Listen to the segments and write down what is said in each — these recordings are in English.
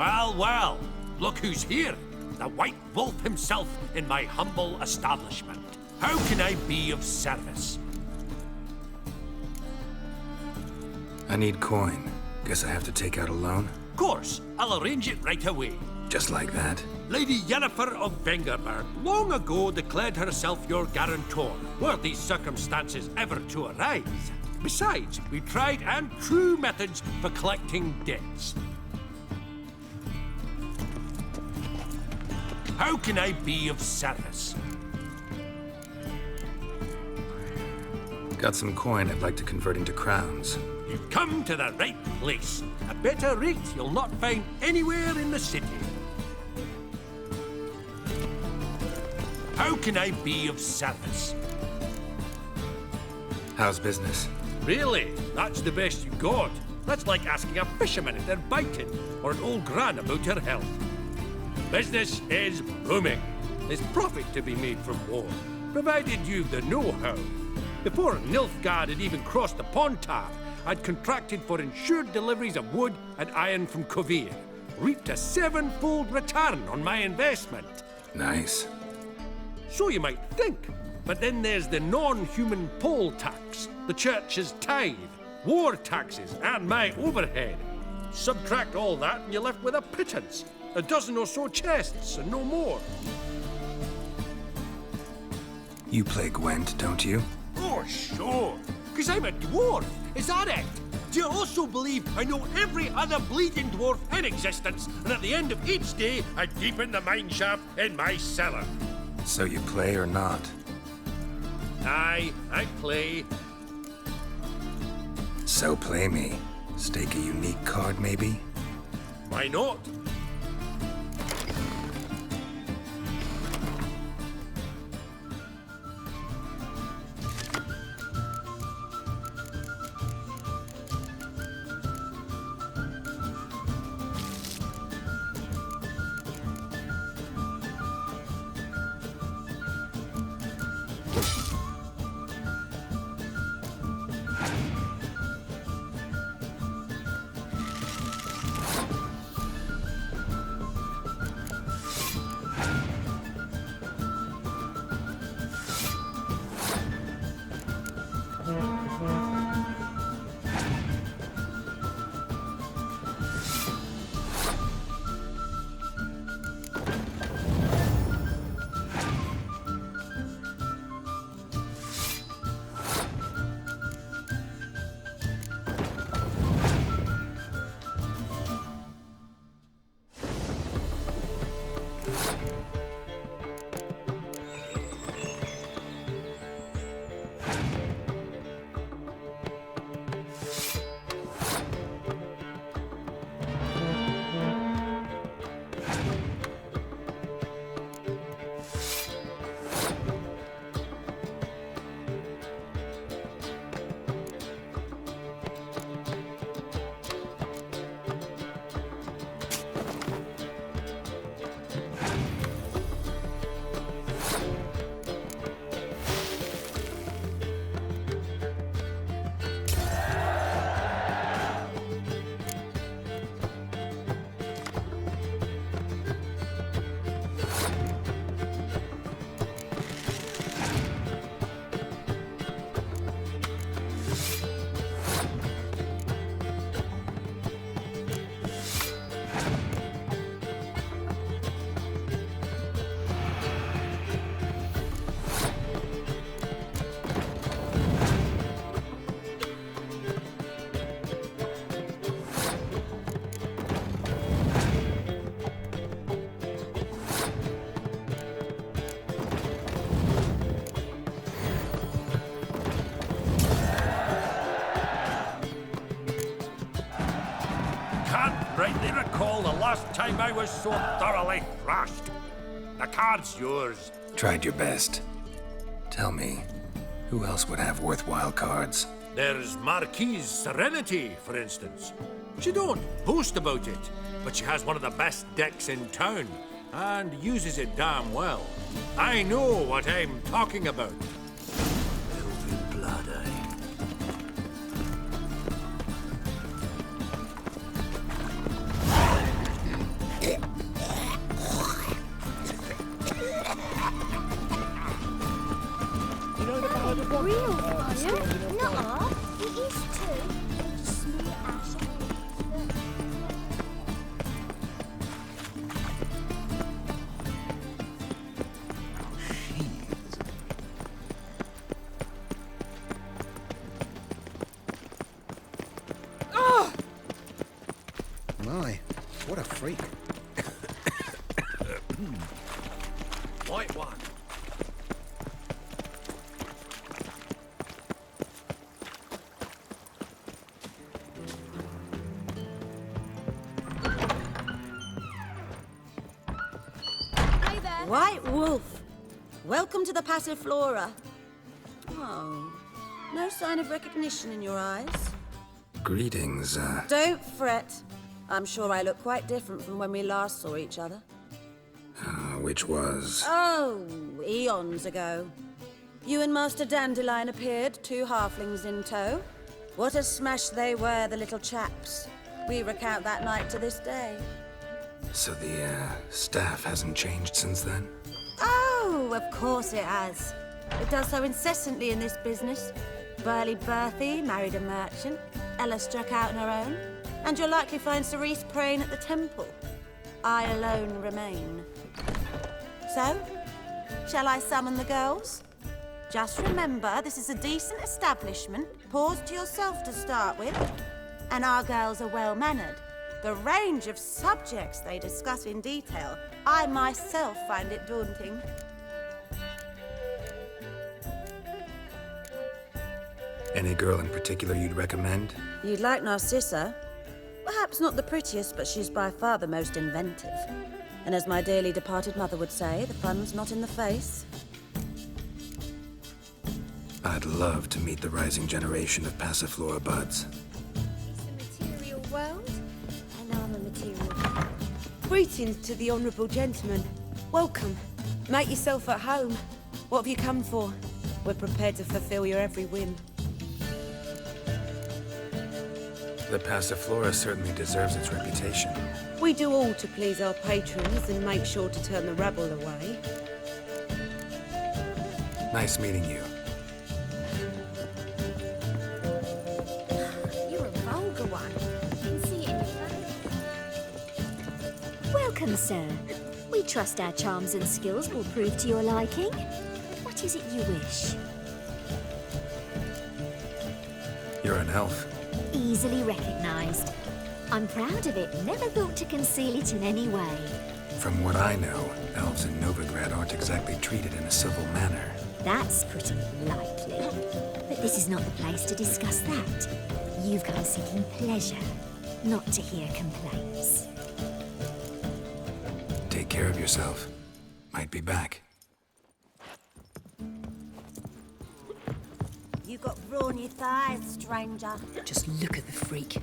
Well, well, look who's here. The White Wolf himself in my humble establishment. How can I be of service? I need coin. Guess I have to take out a loan? Of course, I'll arrange it right away. Just like that? Lady Yennefer of Vengerberg long ago declared herself your guarantor, were these circumstances ever to arise. Besides, we tried and true methods for collecting debts. How can I be of service? Got some coin I'd like to convert into crowns. You've come to the right place. A better rate you'll not find anywhere in the city. How can I be of service? How's business? Really? That's the best you got? That's like asking a fisherman if they're biting, or an old gran about her health. Business is booming. There's profit to be made from war, provided you've the know-how. Before Nilfgaard had even crossed the Pontar, I'd contracted for insured deliveries of wood and iron from Kovir. Reaped a 7-fold return on my investment. Nice. So you might think. But then there's the non-human poll tax, the church's tithe, war taxes, and my overhead. Subtract all that and you're left with a pittance. A dozen or so chests and no more. You play Gwent, don't you? Oh, sure. Because I'm a dwarf. Is that it? Do you also believe I know every other bleeding dwarf in existence, and at the end of each day, I deepen the mineshaft in my cellar? So you play or not? Aye, I play. So play me. Stake a unique card, maybe? Why not? Rightly recall the last time I was so thoroughly thrashed. The card's yours. Tried your best. Tell me, who else would have worthwhile cards? There's Marquise Serenity, for instance. She don't boast about it, but she has one of the best decks in town, and uses it damn well. I know what I'm talking about. Elven blood, eh? my. What a freak. White one. Hey there. White Wolf, welcome to the Passiflora. Oh, no sign of recognition in your eyes. Greetings, Don't fret. I'm sure I look quite different from when we last saw each other. which was... Oh, eons ago. You and Master Dandelion appeared, 2 halflings in tow. What a smash they were, the little chaps. We recount that night to this day. So the, staff hasn't changed since then? Oh, of course it has. It does so incessantly in this business. Burly Berthie married a merchant. Ella struck out on her own. And you'll likely find Cerise praying at the temple. I alone remain. So, shall I summon the girls? Just remember, this is a decent establishment. Pause to yourself to start with. And our girls are well-mannered. The range of subjects they discuss in detail, I myself find it daunting. Any girl in particular you'd recommend? You'd like Narcissa? Perhaps not the prettiest, but she's by far the most inventive. And as my dearly departed mother would say, the fun's not in the face. I'd love to meet the rising generation of Passiflora buds. It's a material world, and I'm a material. Greetings to the honourable gentleman. Welcome. Make yourself at home. What have you come for? We're prepared to fulfill your every whim. The Passiflora certainly deserves its reputation. We do all to please our patrons and make sure to turn the rabble away. Nice meeting you. You're a vulgar one. I can see it in your face. Welcome, sir. We trust our charms and skills will prove to your liking. What is it you wish? You're an elf. Easily recognized. I'm proud of it, never thought to conceal it in any way. From what I know, elves in Novigrad aren't exactly treated in a civil manner. That's pretty likely. But this is not the place to discuss that. You've come seeking pleasure, not to hear complaints. Take care of yourself. Might be back. You got brawny thighs, stranger. Just look at the freak.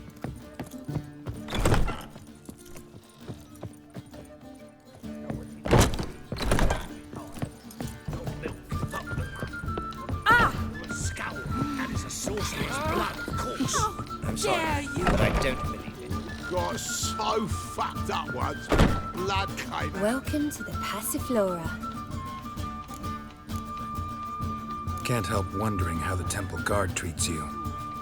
Scowl. That is a sorcerer's blood, of course. I'm sorry, but I don't believe it. Got so fucked up once. Blood came out. Welcome to the Passiflora. Can't help wondering how the temple guard treats you.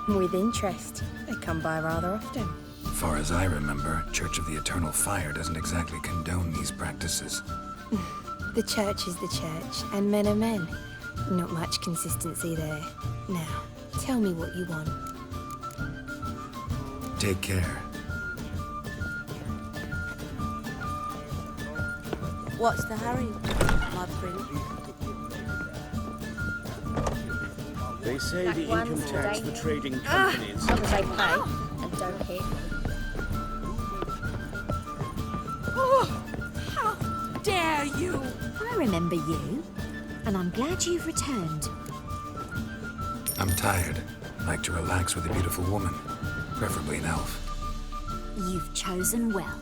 With interest. They come by rather often. Far as I remember, Church of the Eternal Fire doesn't exactly condone these practices. The church is the church, and men are men. Not much consistency there. Now, tell me what you want. Take care. What's the hurry, my prince? They say the Black income ones tax today. for trading companies. As long as they pay and don't hit. How dare you! I remember you, and I'm glad you've returned. I'm tired. Like to relax with a beautiful woman. Preferably an elf. You've chosen well.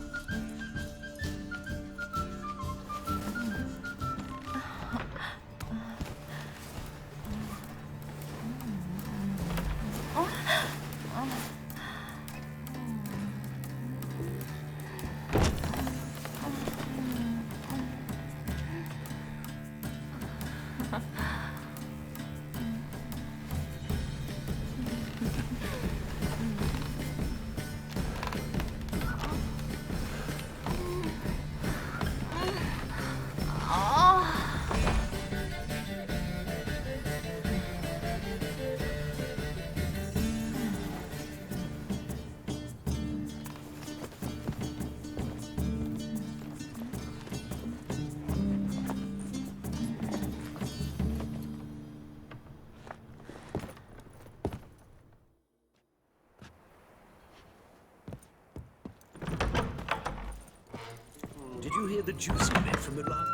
Did you hear the juicy bit from the love?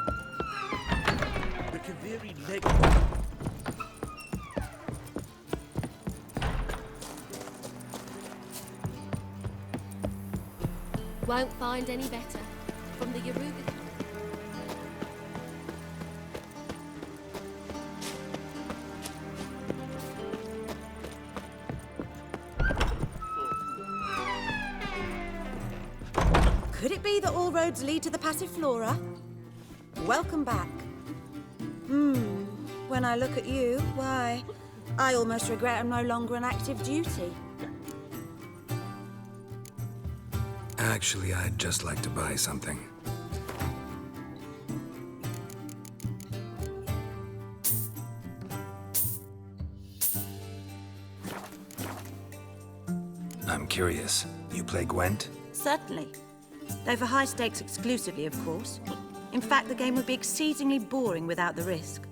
The Kaviri leg. Won't find any better. From the Yoruba. Could it be that all roads lead to the Passiflora? Welcome back. When I look at you, why, I almost regret I'm no longer on active duty. Actually, I'd just like to buy something. I'm curious. You play Gwent? Certainly. Though for high stakes exclusively, of course. In fact, the game would be exceedingly boring without the risk.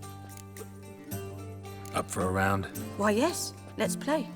Up for a round? Why, yes. Let's play.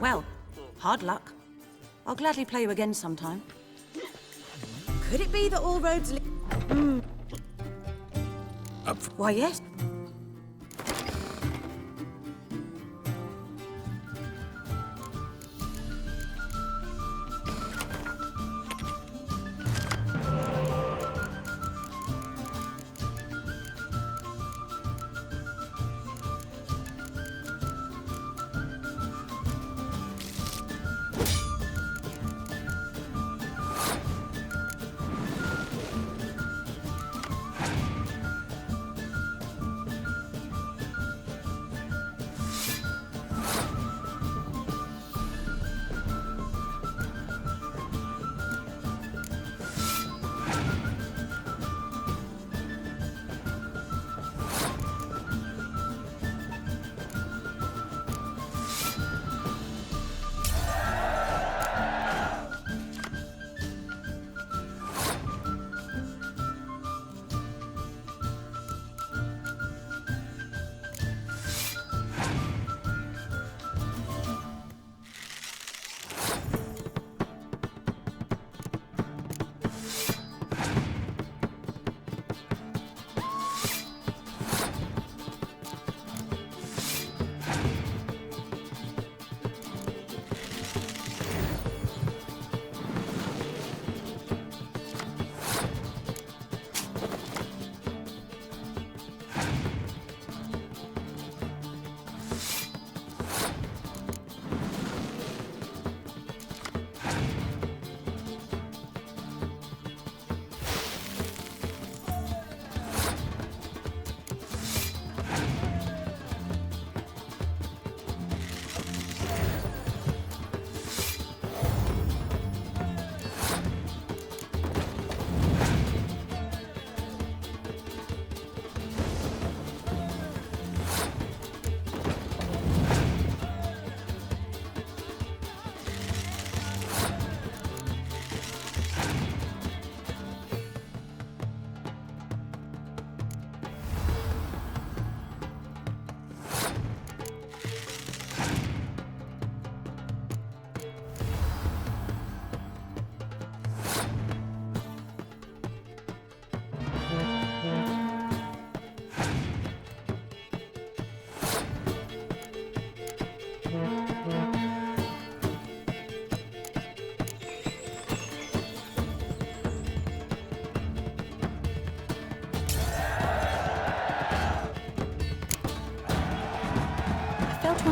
Well, hard luck. I'll gladly play you again sometime. Could it be that all roads lead... Why, yes.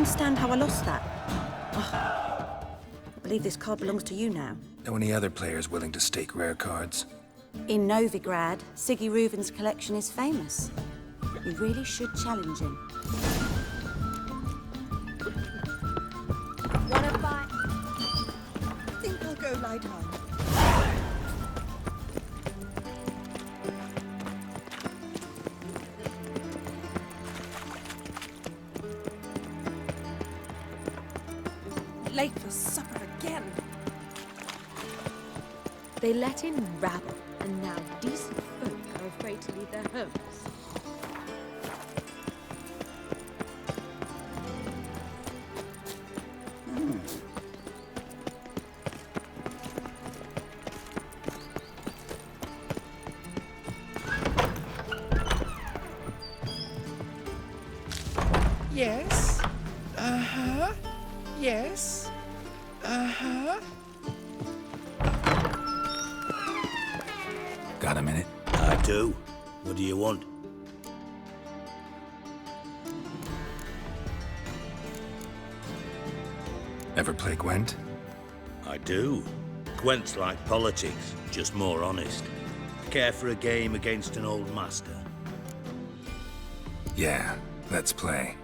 understand how I lost that. Oh, I believe this card belongs to you now. Know any other players willing to stake rare cards? In Novigrad, Siggy Reuven's collection is famous. You really should challenge him. Wanna buy? Think I'll go lie down. Late for supper again. They let in rabble, and now decent folk are afraid to leave their homes. Yes. Uh-huh. Yes. Uh-huh. Got a minute? I do. What do you want? Ever play Gwent? I do. Gwent's like politics, just more honest. Care for a game against an old master? Yeah, let's play.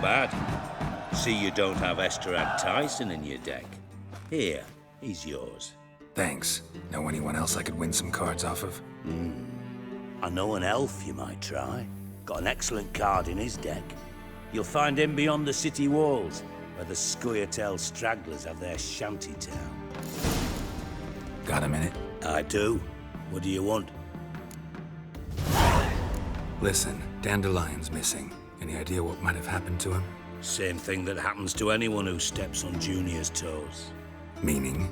Bad. See you don't have Esterad Tyson in your deck. Here, he's yours. Thanks. Know anyone else I could win some cards off of? I know an elf you might try. Got an excellent card in his deck. You'll find him beyond the city walls, where the Scoia'tael stragglers have their shanty town. Got a minute? I do. What do you want? Listen, Dandelion's missing. Any idea what might have happened to him? Same thing that happens to anyone who steps on Junior's toes. Meaning?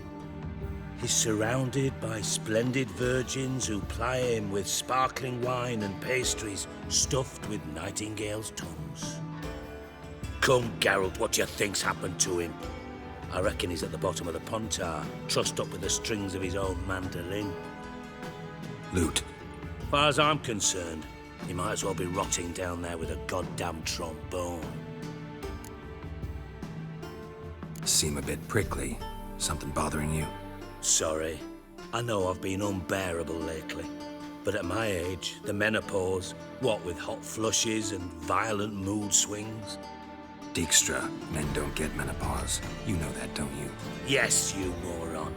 He's surrounded by splendid virgins who ply him with sparkling wine and pastries stuffed with nightingales' tongues. Come, Geralt, what do you think's happened to him? I reckon he's at the bottom of the Pontar, trussed up with the strings of his own mandolin. Loot. As far as I'm concerned, he might as well be rotting down there with a goddamn trombone. Seem a bit prickly. Something bothering you? Sorry. I know I've been unbearable lately. But at my age, the menopause, what with hot flushes and violent mood swings. Dijkstra, men don't get menopause. You know that, don't you? Yes, you moron.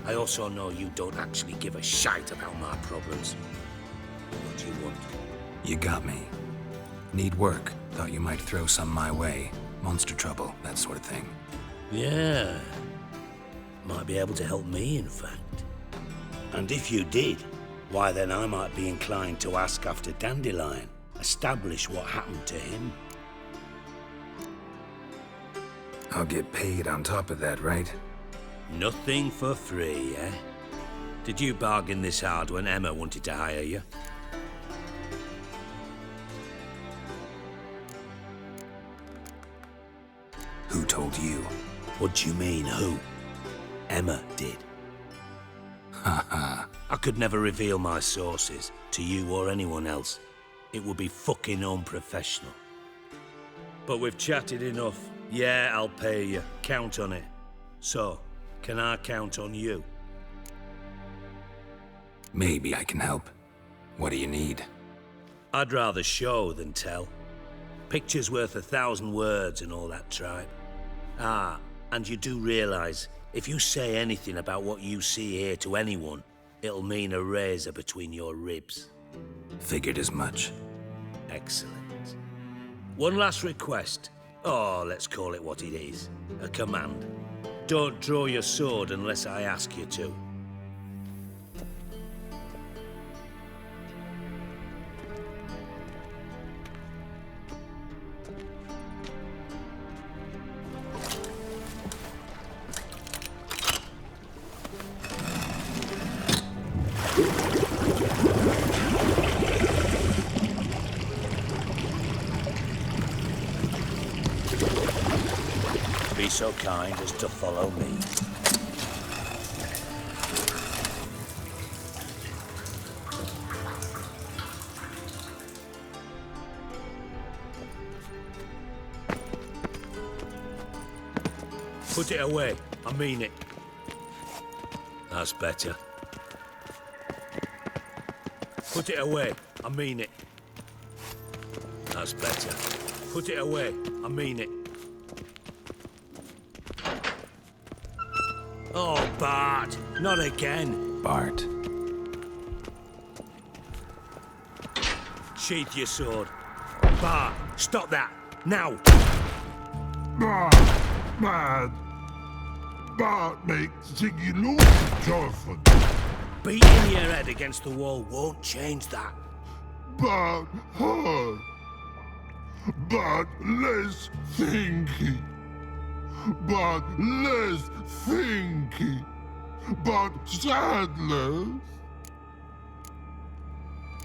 I also know you don't actually give a shite about my problems. What do you want? You got me. Need work. Thought you might throw some my way. Monster trouble, that sort of thing. Yeah. Might be able to help me, in fact. And if you did, why then I might be inclined to ask after Dandelion. Establish what happened to him. I'll get paid on top of that, right? Nothing for free, eh? Did you bargain this hard when Emma wanted to hire you? Who told you? What do you mean, who? Emma did. Haha. I could never reveal my sources to you or anyone else. It would be fucking unprofessional. But we've chatted enough. Yeah, I'll pay you. Count on it. So, can I count on you? Maybe I can help. What do you need? I'd rather show than tell. Picture's worth 1,000 words and all that tripe. Ah, and you do realize, if you say anything about what you see here to anyone, it'll mean a razor between your ribs. Figured as much. Excellent. One last request. Oh, let's call it what it is. A command. Don't draw your sword unless I ask you to. Be so kind as to follow me. Put it away. I mean it. That's better. Put it away. I mean it. That's better. Put it away. I mean it. Oh, Bart! Not again! Bart. Sheath your sword. Bart, stop that! Now! Bart makes Ziggy lose, Jonathan. Beating your head against the wall won't change that. Bart hurt. Bart less thinky. But less thinky, but sadless.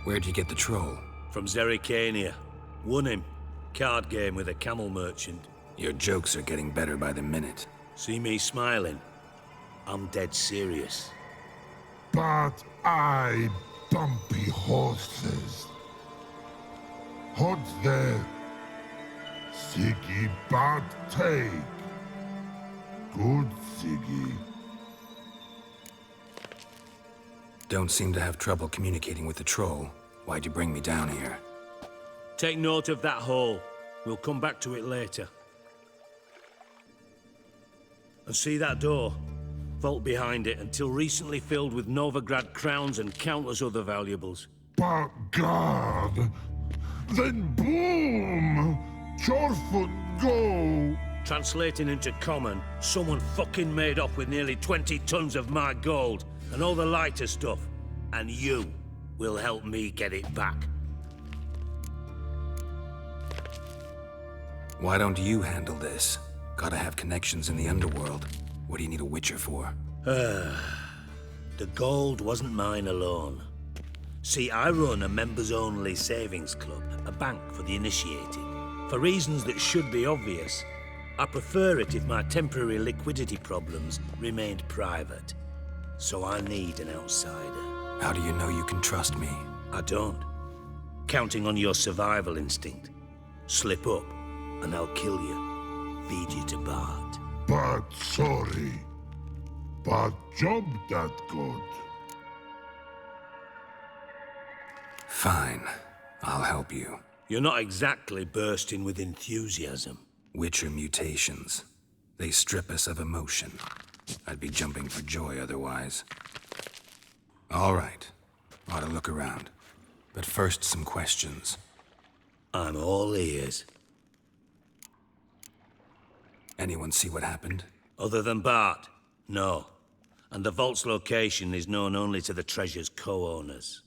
Where'd you get the troll? From Zerrikania. Won him. Card game with a camel merchant. Your jokes are getting better by the minute. See me smiling? I'm dead serious. But I bumpy horses. What's there? Siggy Bart take. Good, Siggy. Don't seem to have trouble communicating with the troll. Why'd you bring me down here? Take note of that hole. We'll come back to it later. And see that door? Vault behind it, until recently filled with Novigrad crowns and countless other valuables. But God! Then boom! Chorfut go! Translating into common, someone fucking made off with nearly 20 tons of my gold and all the lighter stuff. And you will help me get it back. Why don't you handle this? Gotta have connections in the underworld. What do you need a witcher for? The gold wasn't mine alone. See, I run a members-only savings club, a bank for the initiated. For reasons that should be obvious, I prefer it if my temporary liquidity problems remained private. So I need an outsider. How do you know you can trust me? I don't. Counting on your survival instinct. Slip up, and I'll kill you. Feed you to Bart. But sorry. But job that good. Fine. I'll help you. You're not exactly bursting with enthusiasm. Witcher mutations. They strip us of emotion. I'd be jumping for joy otherwise. All right. Ought to look around. But first, some questions. I'm all ears. Anyone see what happened? Other than Bart? No. And the vault's location is known only to the treasure's co-owners.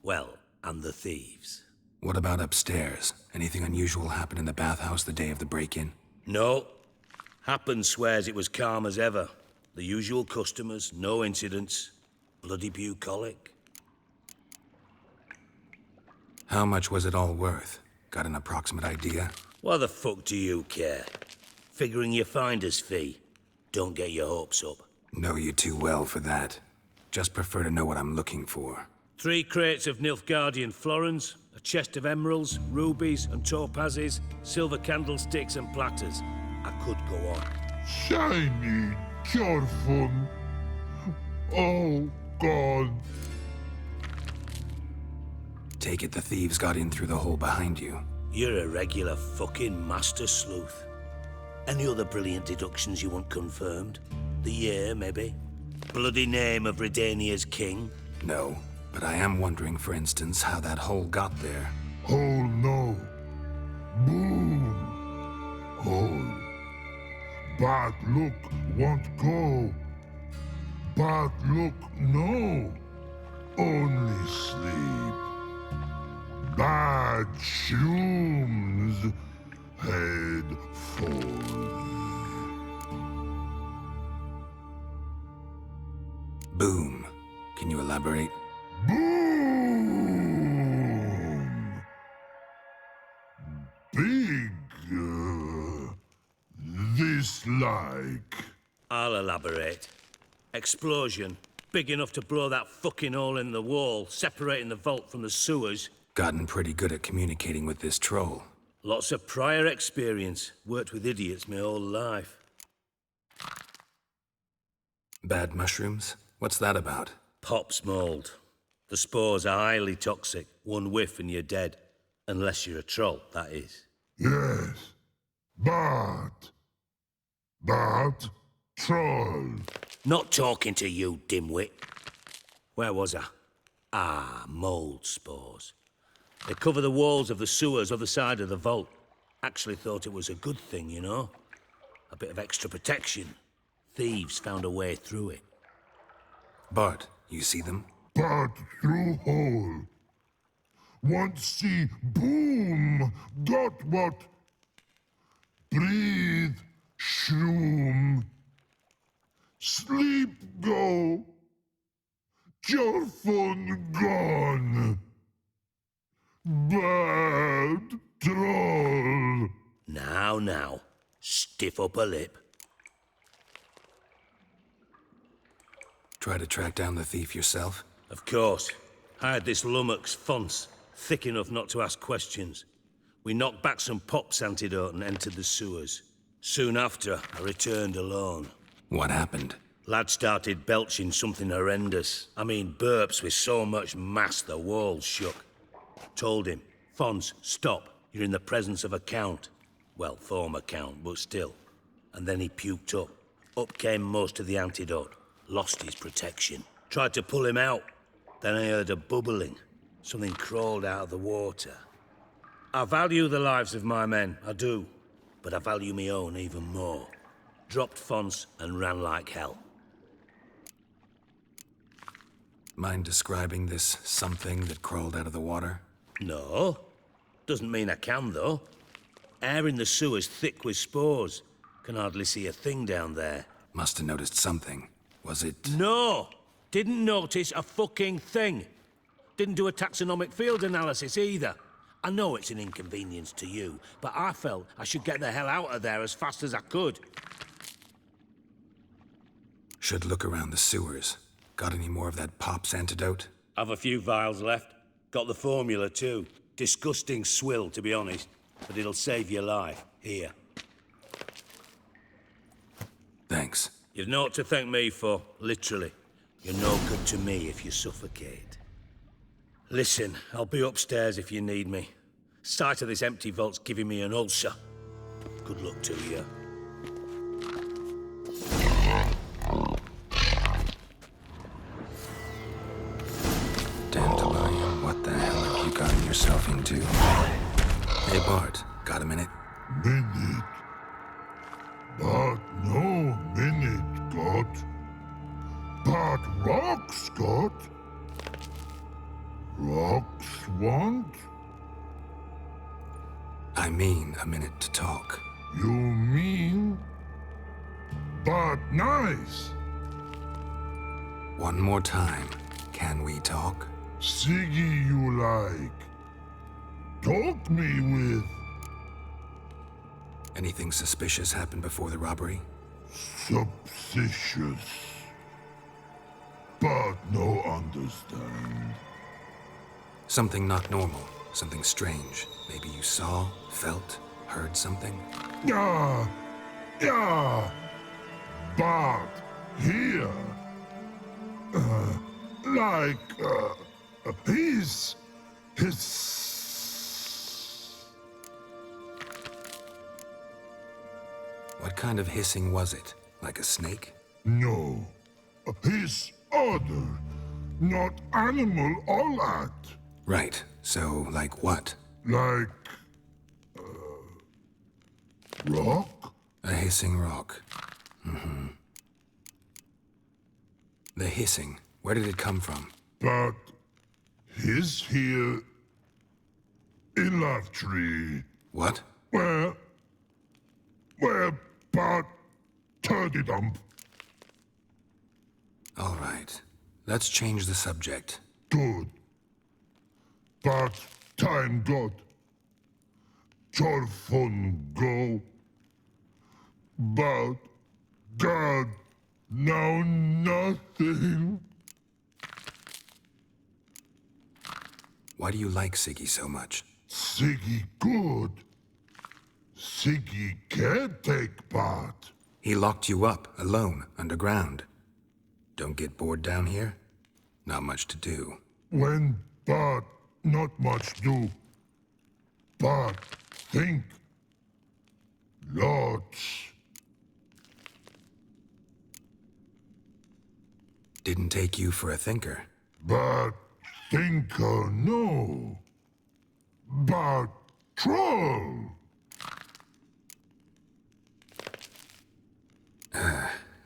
Well, and the thieves. What about upstairs? Anything unusual happen in the bathhouse the day of the break-in? No. Happen swears it was calm as ever. The usual customers, no incidents. Bloody bucolic. How much was it all worth? Got an approximate idea? Why the fuck do you care? Figuring your finder's fee. Don't get your hopes up. Know you too well for that. Just prefer to know what I'm looking for. 3 crates of Nilfgaardian florins, a chest of emeralds, rubies and topazes, silver candlesticks and platters. I could go on. Shiny, careful. Oh, God. Take it the thieves got in through the hole behind you. You're a regular fucking master sleuth. Any other brilliant deductions you want confirmed? The year, maybe? Bloody name of Redania's king? No, but I am wondering, for instance, how that hole got there. Hole no. Boom. Hole. Bad look won't go. Bad look no. Only sleep. Bad shrooms. Head full. Boom. Can you elaborate? Boom! Big. This like. I'll elaborate. Explosion. Big enough to blow that fucking hole in the wall, separating the vault from the sewers. Gotten pretty good at communicating with this troll. Lots of prior experience. Worked with idiots my whole life. Bad mushrooms? What's that about? Pop's mold. The spores are highly toxic. One whiff and you're dead. Unless you're a troll, that is. Yes. But. Troll. Not talking to you, dimwit. Where was I? Ah, mold spores. They cover the walls of the sewers other side of the vault. Actually thought it was a good thing, you know? A bit of extra protection. Thieves found a way through it. Bart, you see them? But through hole. Want see boom. Got what? Breathe. Shroom. Sleep go. Your phone gone. Bad troll. Now. Stiff upper lip. Try to track down the thief yourself? Of course. I had this lummox Fons, thick enough not to ask questions. We knocked back some Pop's antidote and entered the sewers. Soon after, I returned alone. What happened? Lad started belching something horrendous. I mean, burps with so much mass the walls shook. Told him, Fons, stop. You're in the presence of a count. Well, former count, but still. And then he puked up. Up came most of the antidote. Lost his protection. Tried to pull him out. Then I heard a bubbling. Something crawled out of the water. I value the lives of my men, I do. But I value my own even more. Dropped Fons and ran like hell. Mind describing this something that crawled out of the water? No. Doesn't mean I can, though. Air in the sewer's thick with spores. Can hardly see a thing down there. Must have noticed something. Was it... No! Didn't notice a fucking thing. Didn't do a taxonomic field analysis either. I know it's an inconvenience to you, but I felt I should get the hell out of there as fast as I could. Should look around the sewers. Got any more of that Pop's antidote? I've a few vials left. Got the formula too. Disgusting swill, to be honest. But it'll save your life. Here. Thanks. You've naught to thank me for, literally. You're no good to me if you suffocate. Listen, I'll be upstairs if you need me. Sight of this empty vault's giving me an ulcer. Good luck to you. Dandelion, what the hell have you gotten yourself into? Hey Bart, got a minute? Minute. But no minute, got. But rocks, got. Rocks want? I mean a minute to talk. You mean? But nice. One more time. Can we talk? Siggy you like. Talk me with. Anything suspicious happened before the robbery? Suspicious. But no understand. Something not normal. Something strange. Maybe you saw, felt, heard something? Yeah. But here. His. What kind of hissing was it? Like a snake? No. His other. Not animal all that. Right. So, like what? Like. Rock? A hissing rock. The hissing. Where did it come from? But. His here. In Love Tree. What? Where, but. Turdy dump. All right. Let's change the subject. Good. But time got. Chorfun go. But God, now nothing. Why do you like Siggy so much? Siggy good. Siggy can't take part. He locked you up, alone, underground. Don't get bored down here? Not much to do. When but not much do. But think. Lots. Didn't take you for a thinker. But thinker no. But troll.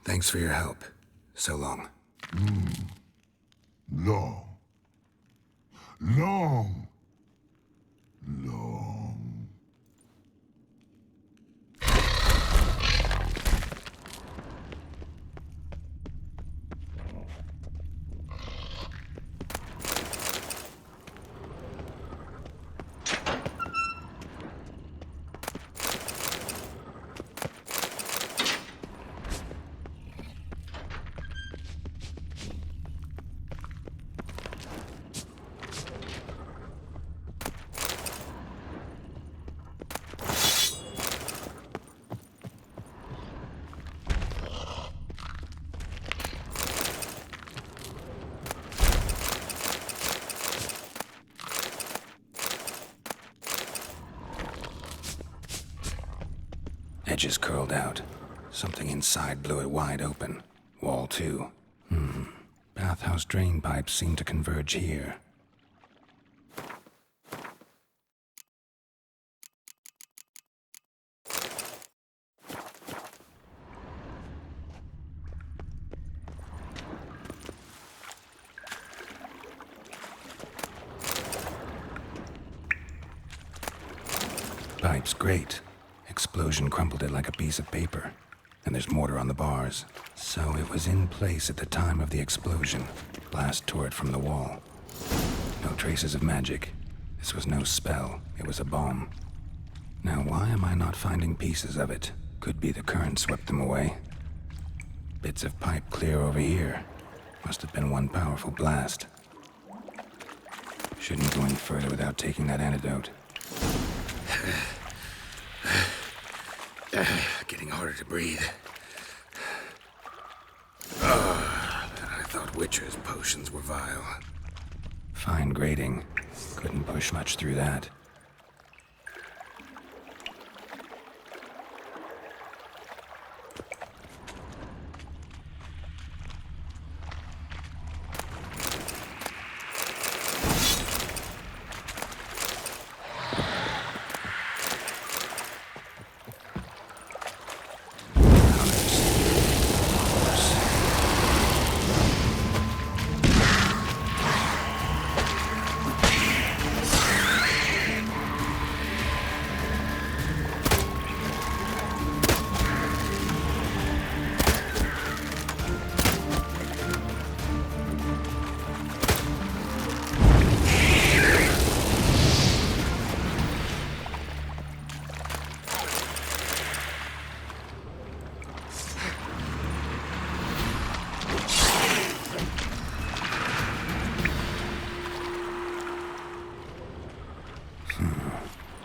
Thanks for your help. So long. Long. Long. Edges curled out. Something inside blew it wide open. Wall too. Bathhouse drain pipes seem to converge here. Pipe's great. Explosion crumpled it like a piece of paper. And there's mortar on the bars. So it was in place at the time of the explosion. Blast tore it from the wall. No traces of magic. This was no spell, it was a bomb. Now why am I not finding pieces of it? Could be the current swept them away. Bits of pipe clear over here. Must have been one powerful blast. Shouldn't go any further without taking that antidote. Getting harder to breathe. I thought Witcher's potions were vile. Fine grading. Couldn't push much through that.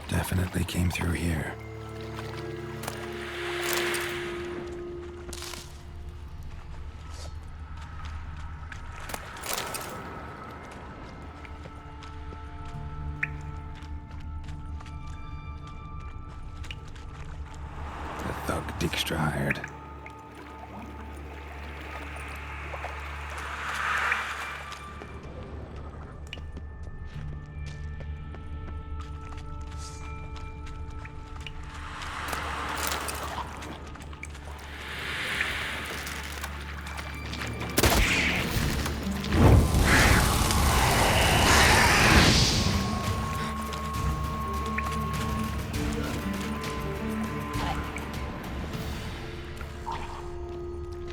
Definitely came through here. The thug Dijkstra hired.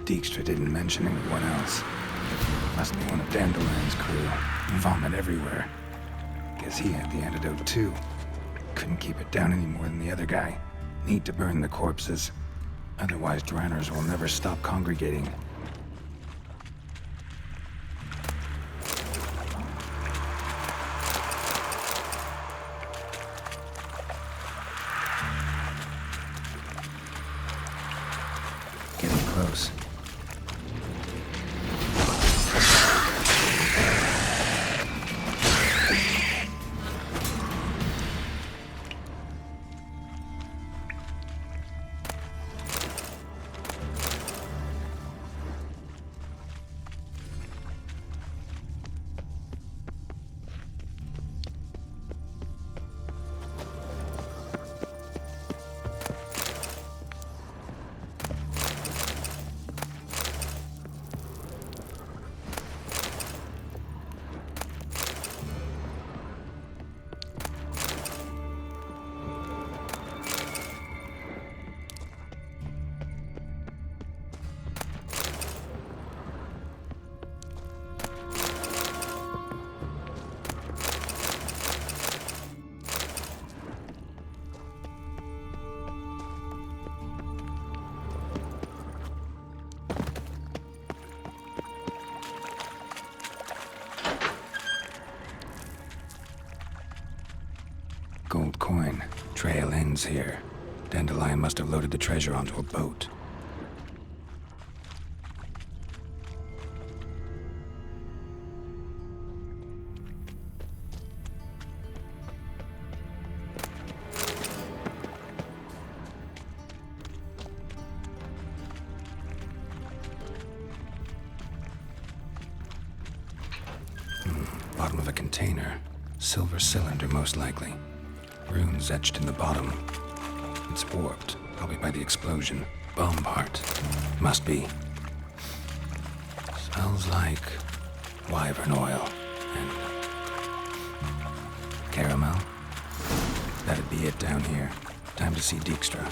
Dijkstra didn't mention anyone else. Must be one of Dandelion's crew. Vomit everywhere. Guess he had the antidote too. Couldn't keep it down any more than the other guy. Need to burn the corpses. Otherwise, Dranners will never stop congregating. Getting close. Gold coin. Trail ends here. Dandelion must have loaded the treasure onto a boat. Bottom of a container. Silver cylinder, most likely. Runes etched in the bottom. It's warped, probably by the explosion. Bomb part. Must be. Smells like wyvern oil and caramel. That'd be it down here. Time to see Dijkstra.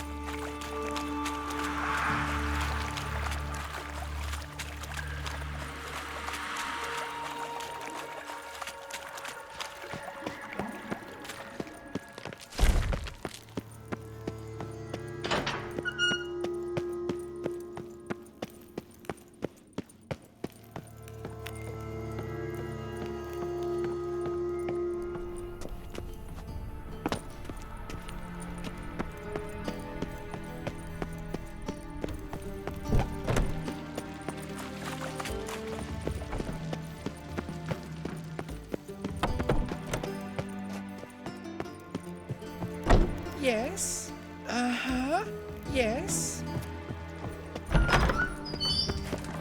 Yes? Uh-huh. Yes?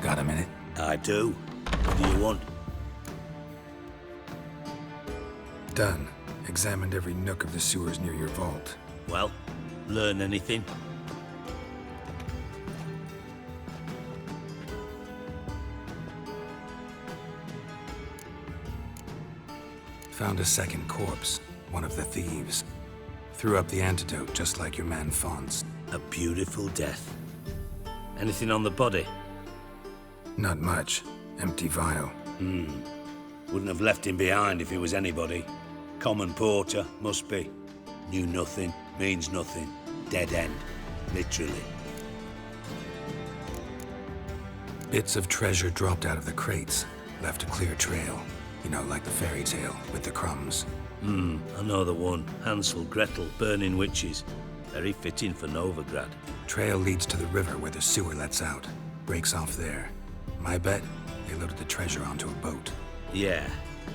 Got a minute? I do. What do you want? Done. Examined every nook of the sewers near your vault. Well, learn anything? Found a second corpse, one of the thieves. Threw up the antidote just like your man Fonz. A beautiful death. Anything on the body? Not much. Empty vial. Wouldn't have left him behind if he was anybody. Common porter, must be. Knew nothing, means nothing. Dead end. Literally. Bits of treasure dropped out of the crates. Left a clear trail. You know, like the fairy tale, with the crumbs. I know the one. Hansel, Gretel, burning witches. Very fitting for Novigrad. Trail leads to the river where the sewer lets out. Breaks off there. My bet, they loaded the treasure onto a boat. Yeah,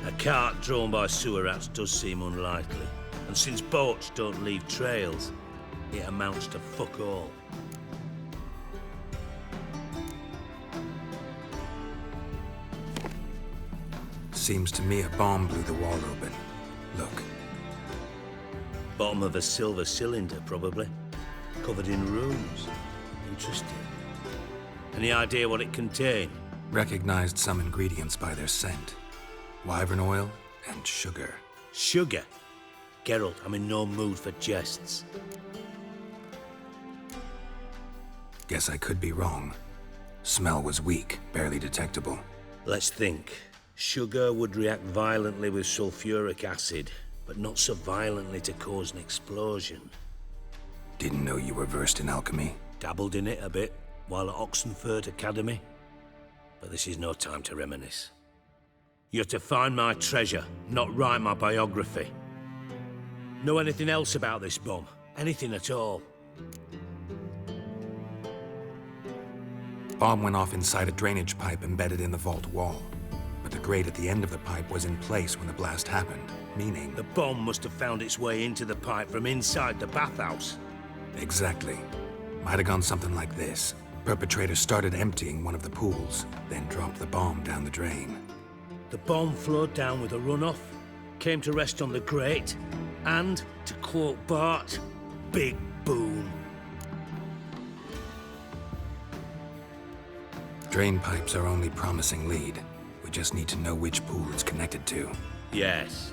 a cart drawn by sewer rats does seem unlikely. And since boats don't leave trails, it amounts to fuck all. Seems to me a bomb blew the wall open. Look. Bottom of a silver cylinder, probably. Covered in runes. Interesting. Any idea what it contained? Recognized some ingredients by their scent. Wyvern oil and sugar. Sugar? Geralt, I'm in no mood for jests. Guess I could be wrong. Smell was weak, barely detectable. Let's think. Sugar would react violently with sulfuric acid, but not so violently to cause an explosion. Didn't know you were versed in alchemy. Dabbled in it a bit, while at Oxenford Academy. But this is no time to reminisce. You're to find my treasure, not write my biography. Know anything else about this bomb? Anything at all? Bomb went off inside a drainage pipe embedded in the vault wall. But the grate at the end of the pipe was in place when the blast happened, meaning... The bomb must have found its way into the pipe from inside the bathhouse. Exactly. Might have gone something like this. Perpetrator started emptying one of the pools, then dropped the bomb down the drain. The bomb flowed down with a runoff, came to rest on the grate, and, to quote Bart, big boom. Drain pipes are only promising lead. We just need to know which pool it's connected to. Yes.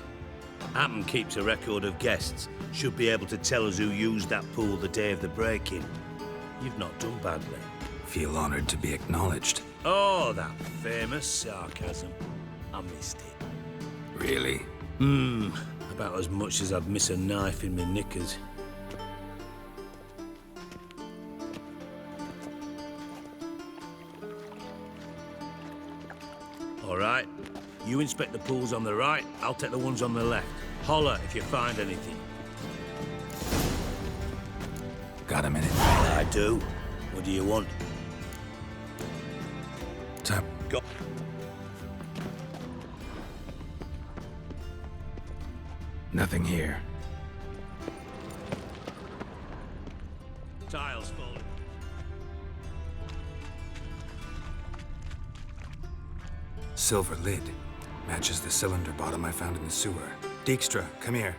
Hammond keeps a record of guests. Should be able to tell us who used that pool the day of the break-in. You've not done badly. Feel honored to be acknowledged. Oh, that famous sarcasm. I missed it. Really? About as much as I'd miss a knife in my knickers. All right. You inspect the pools on the right, I'll take the ones on the left. Holler if you find anything. Got a minute? I do. What do you want? Tap. Go. Nothing here. Tiles falling. Silver lid. Matches the cylinder bottom I found in the sewer. Dijkstra, come here.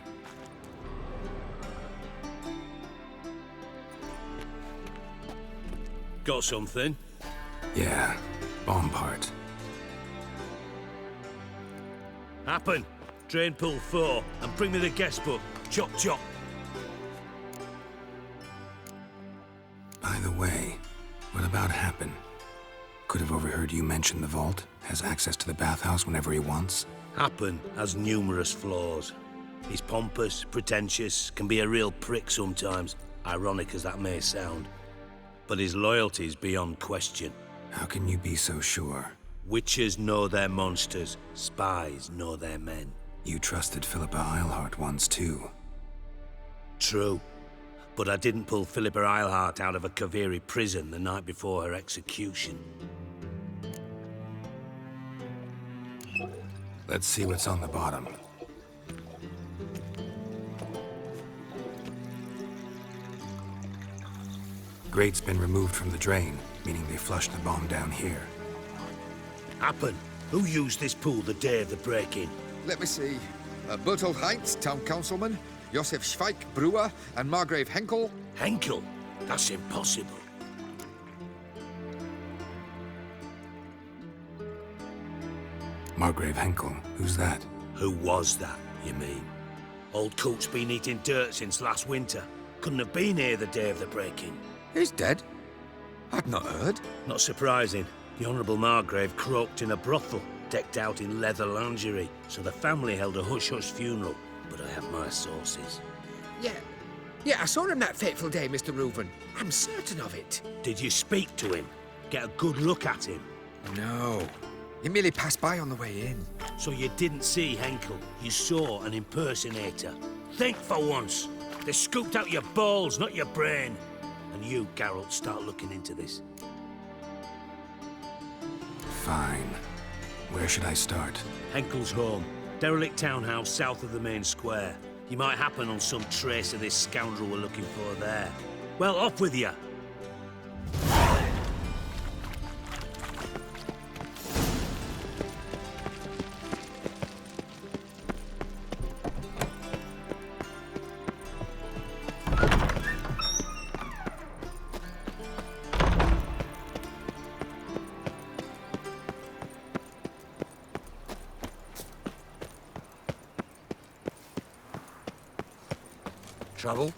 Got something? Yeah, bomb part. Happen. Drain pool 4, and bring me the guest book. Chop chop. By the way, what about Happen? Could have overheard you mention the vault. Has access to the bathhouse whenever he wants. Happen has numerous flaws. He's pompous, pretentious, can be a real prick sometimes, ironic as that may sound. But his loyalty's beyond question. How can you be so sure? Witches know their monsters, spies know their men. You trusted Philippa Eilhart once too. True. But I didn't pull Philippa Eilhart out of a Kaviri prison the night before her execution. Let's see what's on the bottom. grate's been removed from the drain, meaning they flushed the bomb down here. Happen. Who used this pool the day of the break-in? Let me see. Bertold Heinz, town councilman, Josef Schweik, brewer, and Margrave Henkel. Henkel? That's impossible. Margrave Henkel, who's that? Who was that, you mean? Old Coot's been eating dirt since last winter. Couldn't have been here the day of the break-in. He's dead? I'd not heard. Not surprising. The Honourable Margrave croaked in a brothel, decked out in leather lingerie, so the family held a hush-hush funeral. But I have my sources. Yeah, I saw him that fateful day, Mr. Reuven. I'm certain of it. Did you speak to him? Get a good look at him? No. He merely passed by on the way in. So you didn't see Henkel, you saw an impersonator. Think for once. They scooped out your balls, not your brain. And you, Geralt, start looking into this. Fine. Where should I start? Henkel's home. Derelict townhouse south of the main square. You might happen on some trace of this scoundrel we're looking for there. Well, off with you. Trouble?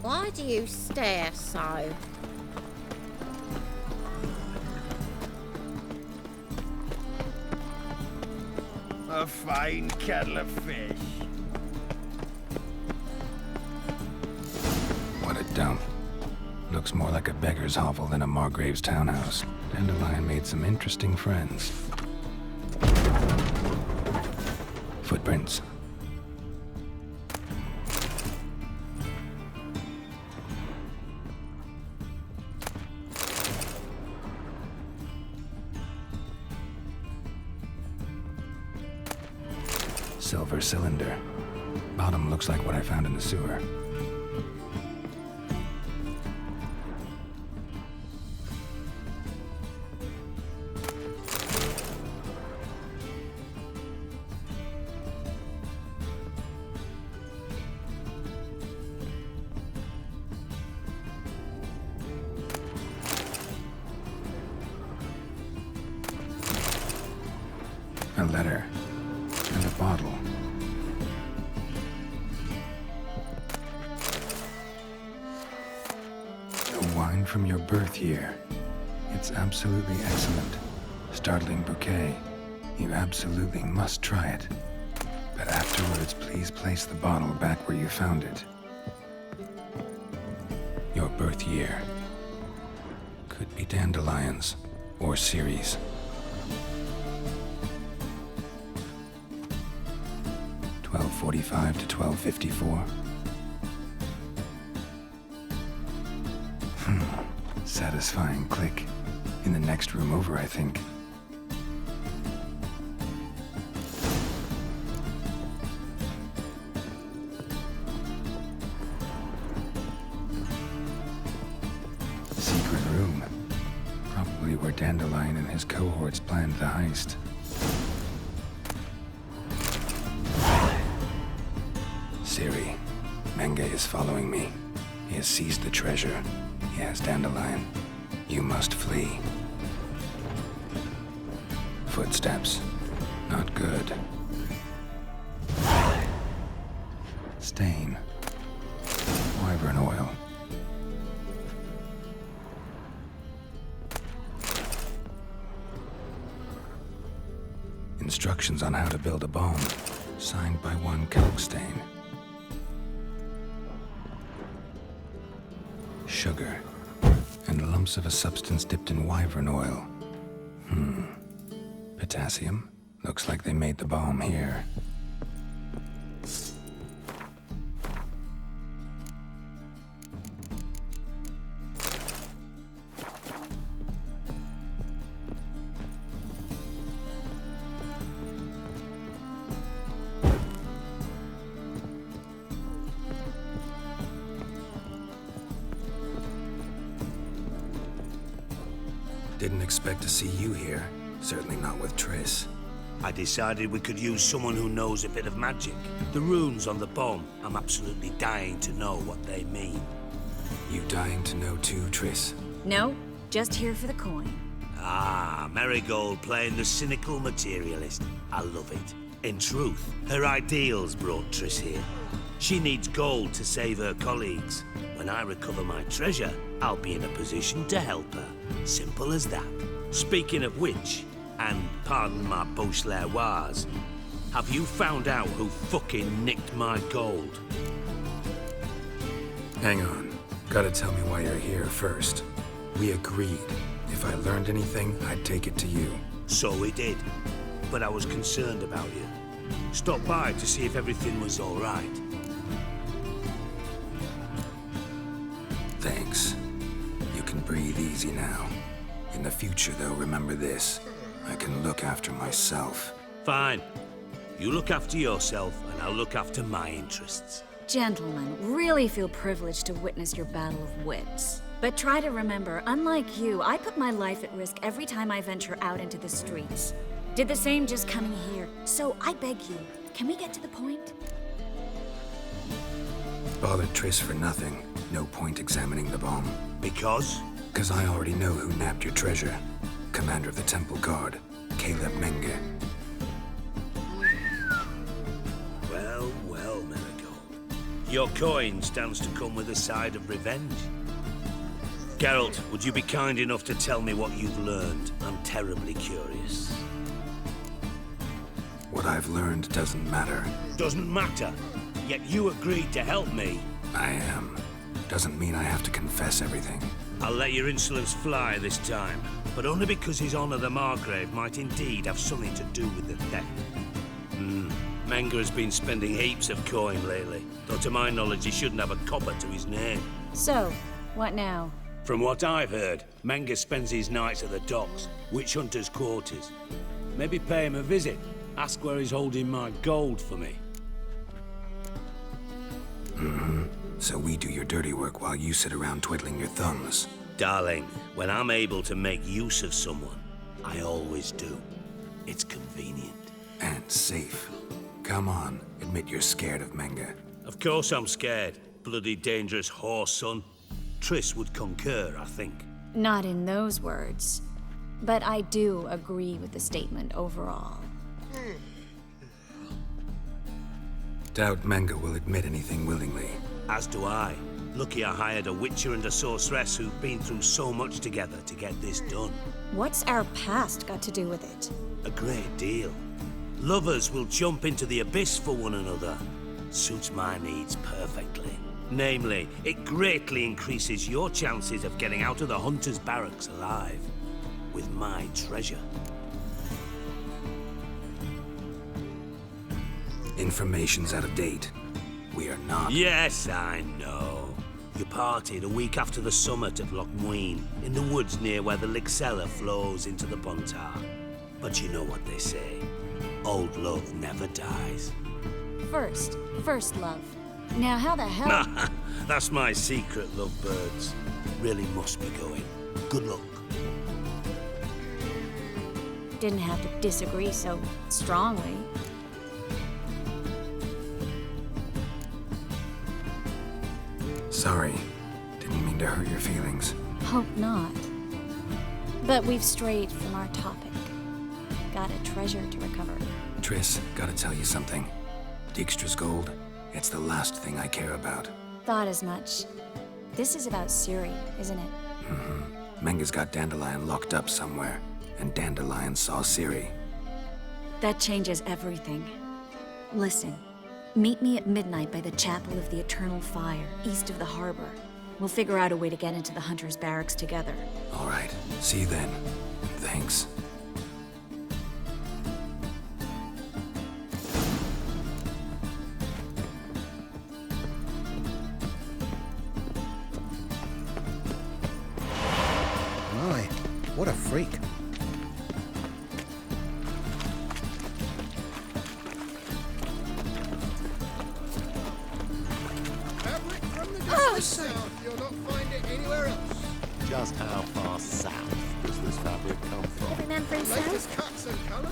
Why do you stare so? A fine kettle of fish. What a dump. Looks more like a beggar's hovel than a Margrave's townhouse. Dandelion made some interesting friends. Footprints. Silver cylinder. Bottom looks like what I found in the sewer. A letter. And a bottle. A wine from your birth year. It's absolutely excellent. Startling bouquet. You absolutely must try it. But afterwards, please place the bottle back where you found it. Your birth year. Could be dandelions or Ceres. .45 to 12:54. Satisfying click. In the next room over, I think. Secret room. Probably where Dandelion and his cohorts planned the heist. Ciri, Menge is following me. He has seized the treasure. He has Dandelion. You must flee. Footsteps. Not good. Stain. Wyvern oil. Instructions on how to build a bomb. Signed by one Kalkstain. Sugar, and lumps of a substance dipped in wyvern oil. Potassium? Looks like they made the bomb here. Didn't expect to see you here. Certainly not with Triss. I decided we could use someone who knows a bit of magic. The runes on the bomb, I'm absolutely dying to know what they mean. You dying to know too, Triss? No, just here for the coin. Ah, Marigold playing the cynical materialist. I love it. In truth, her ideals brought Triss here. She needs gold to save her colleagues. When I recover my treasure, I'll be in a position to help her. Simple as that. Speaking of which, and pardon my Beauclervoise, have you found out who fucking nicked my gold? Hang on. Gotta tell me why you're here first. We agreed. If I learned anything, I'd take it to you. So we did. But I was concerned about you. Stopped by to see if everything was all right. Thanks. You can breathe easy now. In the future, though, remember this. I can look after myself. Fine. You look after yourself, and I'll look after my interests. Gentlemen, really feel privileged to witness your battle of wits. But try to remember, unlike you, I put my life at risk every time I venture out into the streets. Did the same just coming here. So I beg you, can we get to the point? Bothered Triss for nothing. No point examining the bomb. Because? Because I already know who nabbed your treasure. Commander of the Temple Guard, Caleb Menge. Well, well, Marigold. Your coin stands to come with a side of revenge. Geralt, would you be kind enough to tell me what you've learned? I'm terribly curious. What I've learned doesn't matter. Doesn't matter? Yet you agreed to help me. I am. Doesn't mean I have to confess everything. I'll let your insolence fly this time, but only because His Honor the Margrave might indeed have something to do with the theft. Menge has been spending heaps of coin lately, though to my knowledge he shouldn't have a copper to his name. So, what now? From what I've heard, Menge spends his nights at the docks, witch hunters' quarters. Maybe pay him a visit. Ask where he's holding my gold for me. So we do your dirty work while you sit around twiddling your thumbs. Darling, when I'm able to make use of someone, I always do. It's convenient. And safe. Come on, admit you're scared of Menge. Of course I'm scared. Bloody dangerous whore, son. Triss would concur, I think. Not in those words. But I do agree with the statement overall. Doubt Menge will admit anything willingly. As do I. Lucky I hired a witcher and a sorceress who've been through so much together to get this done. What's our past got to do with it? A great deal. Lovers will jump into the abyss for one another. Suits my needs perfectly. Namely, it greatly increases your chances of getting out of the hunter's barracks alive. With my treasure. Information's out of date. We are not... Yes, I know. You partied a week after the summit of Loch Muin, in the woods near where the Lixella flows into the Pontar. But you know what they say. Old love never dies. First love. Now how the hell... That's my secret, lovebirds. Really must be going. Good luck. Didn't have to disagree so strongly. Sorry. Didn't mean to hurt your feelings. Hope not. But we've strayed from our topic. Got a treasure to recover. Triss, gotta tell you something. Dijkstra's gold, it's the last thing I care about. Thought as much. This is about Ciri, isn't it? Menge's got Dandelion locked up somewhere, and Dandelion saw Ciri. That changes everything. Listen, meet me at midnight by the Chapel of the Eternal Fire, east of the harbor. We'll figure out a way to get into the Hunter's Barracks together. All right, see you then. Thanks. My, what a freak. South, you'll not find it anywhere else. Just how far south does this that we've come from. Every man for himself. Latest cuts and colours.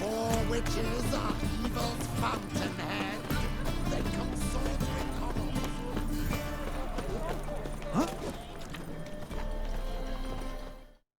More witches are evil's fountainhead.